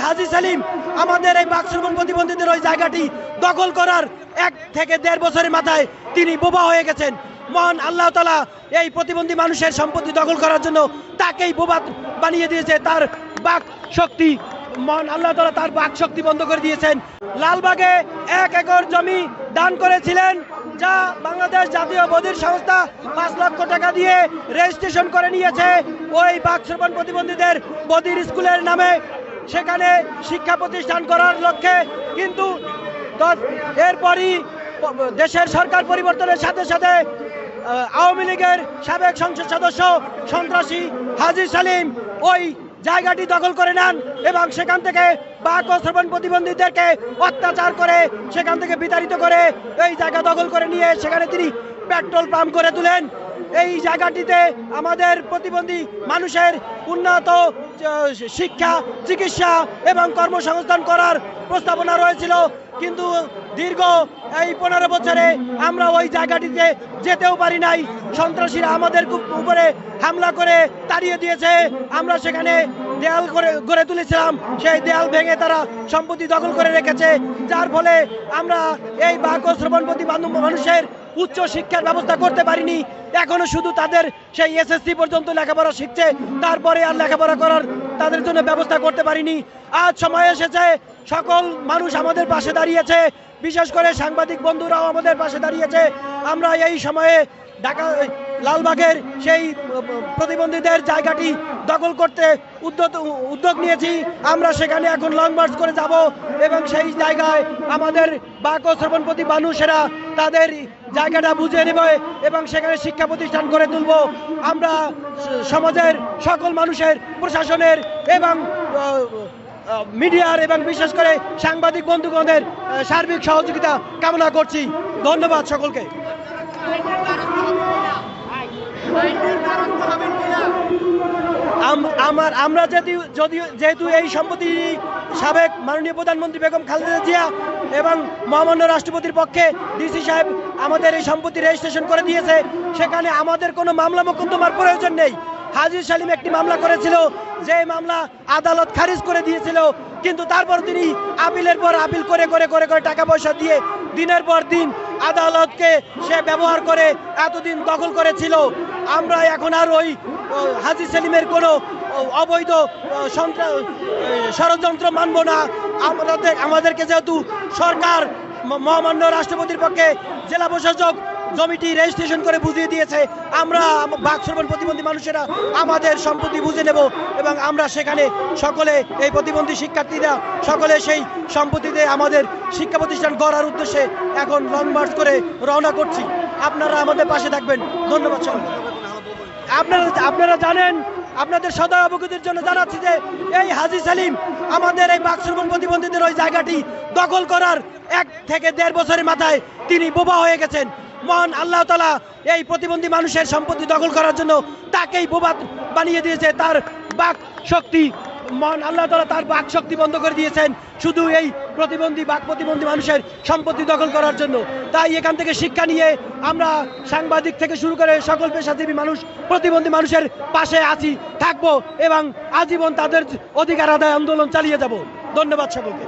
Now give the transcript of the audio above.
হাজী সেলিম আমাদের এই বাকশ্রবণ প্রতিবন্ধীদের ওই জায়গাটি দখল করার 1 থেকে 1.5 বছরের মাথায় তিনি বোবা হয়ে গেছেন। মহান আল্লাহ তাআলা এই প্রতিবন্ধী মানুষের সম্পত্তি দখল করার জন্য তাকেই বোবা বানিয়ে দিয়েছে। তার বাক শক্তি, মহান আল্লাহ তাআলা তার বাক শক্তি বন্ধ করে দিয়েছেন। লালবাগে 1 একর জমি দান করেছিলেন, যা বাংলাদেশ জাতীয় বধির সংস্থা 5 লক্ষ টাকা দিয়ে রেজিস্ট্রেশন করে নিয়েছে ওই বাকশ্রবণ প্রতিবন্ধীদের বধির স্কুলের নামে, সেখানে শিক্ষা প্রতিষ্ঠান করার লক্ষ্যে। কিন্তু এরপরই দেশের সরকার পরিবর্তনের সাথে সাথে আওয়ামী লীগের সাবেক সংসদ সদস্য সন্ত্রাসী হাজী সেলিম ওই জায়গাটি দখল করে নেন এবং সেখান থেকে বাক ও শ্রবণ প্রতিবন্ধীদেরকে অত্যাচার করে সেখান থেকে বিতাড়িত করে এই জায়গা দখল করে নিয়ে সেখানে তিনি পেট্রোল পাম্প করে তোলেন। এই জায়গাটিতে আমাদের প্রতিবন্ধী মানুষের উন্নত শিক্ষা, চিকিৎসা এবং কর্মসংস্থান করার প্রস্তাবনা রয়েছিল, কিন্তু দীর্ঘ এই 15 বছরে আমরা ওই জায়গাটিতে যেতেও পারি নাই। সন্ত্রাসীরা আমাদের উপরে হামলা করে তাড়িয়ে দিয়েছে। আমরা সেখানে দেয়াল গড়ে তুলেছিলাম, সেই দেয়াল ভেঙে তারা সম্পত্তি দখল করে রেখেছে, যার ফলে আমরা এই বাক ও শ্রবণ প্রতিবন্ধী মানুষের উচ্চ শিক্ষার ব্যবস্থা করতে পারিনি। এখনো শুধু তাদের সেই এসএসসি পর্যন্ত লেখাপড়া শিখছে, তারপরে আর লেখাপড়া করার তাদের জন্য ব্যবস্থা করতে পারিনি। আজ সময় এসেছে, সকল মানুষ আমাদের পাশে দাঁড়িয়েছে, বিশেষ করে সাংবাদিক বন্ধুরাও আমাদের পাশে দাঁড়িয়েছে। আমরা এই সময়ে ঢাকা লালবাগের সেই প্রতিবন্ধীদের জায়গাটি দখল করতে উদ্যোগ নিয়েছি। আমরা সেখানে এখন লং মার্চ করে যাব এবং সেই জায়গায় আমাদের বাক ও শ্রবণপ্রতি মানুষেরা তাদের জায়গাটা বুঝে নেবে এবং সেখানে শিক্ষা প্রতিষ্ঠান করে তুলব। আমরা সমাজের সকল মানুষের, প্রশাসনের এবং মিডিয়ার এবং বিশেষ করে সাংবাদিক বন্ধুগণের সার্বিক সহযোগিতা কামনা করছি। ধন্যবাদ সকলকে। আমরা যেহেতু এই সম্পত্তি সাবেক মাননীয় প্রধানমন্ত্রী বেগম খালেদা জিয়া এবং মহামান্য রাষ্ট্রপতির পক্ষে ডিসি সাহেব আমাদের এই সম্পত্তি রেজিস্ট্রেশন করে দিয়েছে, সেখানে আমাদের কোনো মামলা মোকদ্দমার প্রয়োজন নেই। হাজী সেলিম একটি মামলা করেছিল, যে মামলা আদালত খারিজ করে দিয়েছিল, কিন্তু তারপর তিনি আপিলের পর আপিল করে করে করে করে টাকা পয়সা দিয়ে দিনের পর দিন আদালতকে সে ব্যবহার করে এতদিন দখল করেছিল। আমরা এখন আর ওই হাজী সেলিমের কোনো অবৈধ ষড়যন্ত্র মানব না। আমাদেরকে যেহেতু সরকার মহামান্য রাষ্ট্রপতির পক্ষে জেলা প্রশাসক জমিটি রেজিস্ট্রেশন করে বুঝিয়ে দিয়েছে, আমরা বাক শ্রবণ প্রতিবন্ধী মানুষেরা আমাদের সম্পত্তি বুঝে নেব এবং আমরা সেখানে সকলে এই প্রতিবন্ধী শিক্ষার্থীরা সকলে সেই সম্পত্তিতে আমাদের শিক্ষা প্রতিষ্ঠান গড়ার উদ্দেশ্যে এখন লং মার্চ করে রওনা করছি। আপনারা আমাদের পাশে থাকবেন। ধন্যবাদ সকলকে। আপনারা জানেন, আপনাদের সদয় অবগতির জন্য জানাচ্ছি যে এই হাজী সেলিম আমাদের এই বাক শ্রবণ প্রতিবন্ধীদের ওই জায়গাটি দখল করার 1 থেকে 1.5 বছরের মাথায় তিনি বোবা হয়ে গেছেন। মহান আল্লাহ তাআলা এই প্রতিবন্ধী মানুষের সম্পত্তি দখল করার জন্য তাকেই বোবা বানিয়ে দিয়েছে। তার বাক শক্তি, মহান আল্লাহ তাআলা তার বাক শক্তি বন্ধ করে দিয়েছেন শুধু এই বাক প্রতিবন্ধী মানুষের সম্পত্তি দখল করার জন্য। তাই এখান থেকে শিক্ষা নিয়ে আমরা সাংবাদিক থেকে শুরু করে সকল পেশাজীবী মানুষ প্রতিবন্ধী মানুষের পাশে আছি, থাকবো এবং আজীবন তাদের অধিকার আদায় আন্দোলন চালিয়ে যাব। ধন্যবাদ সকলকে।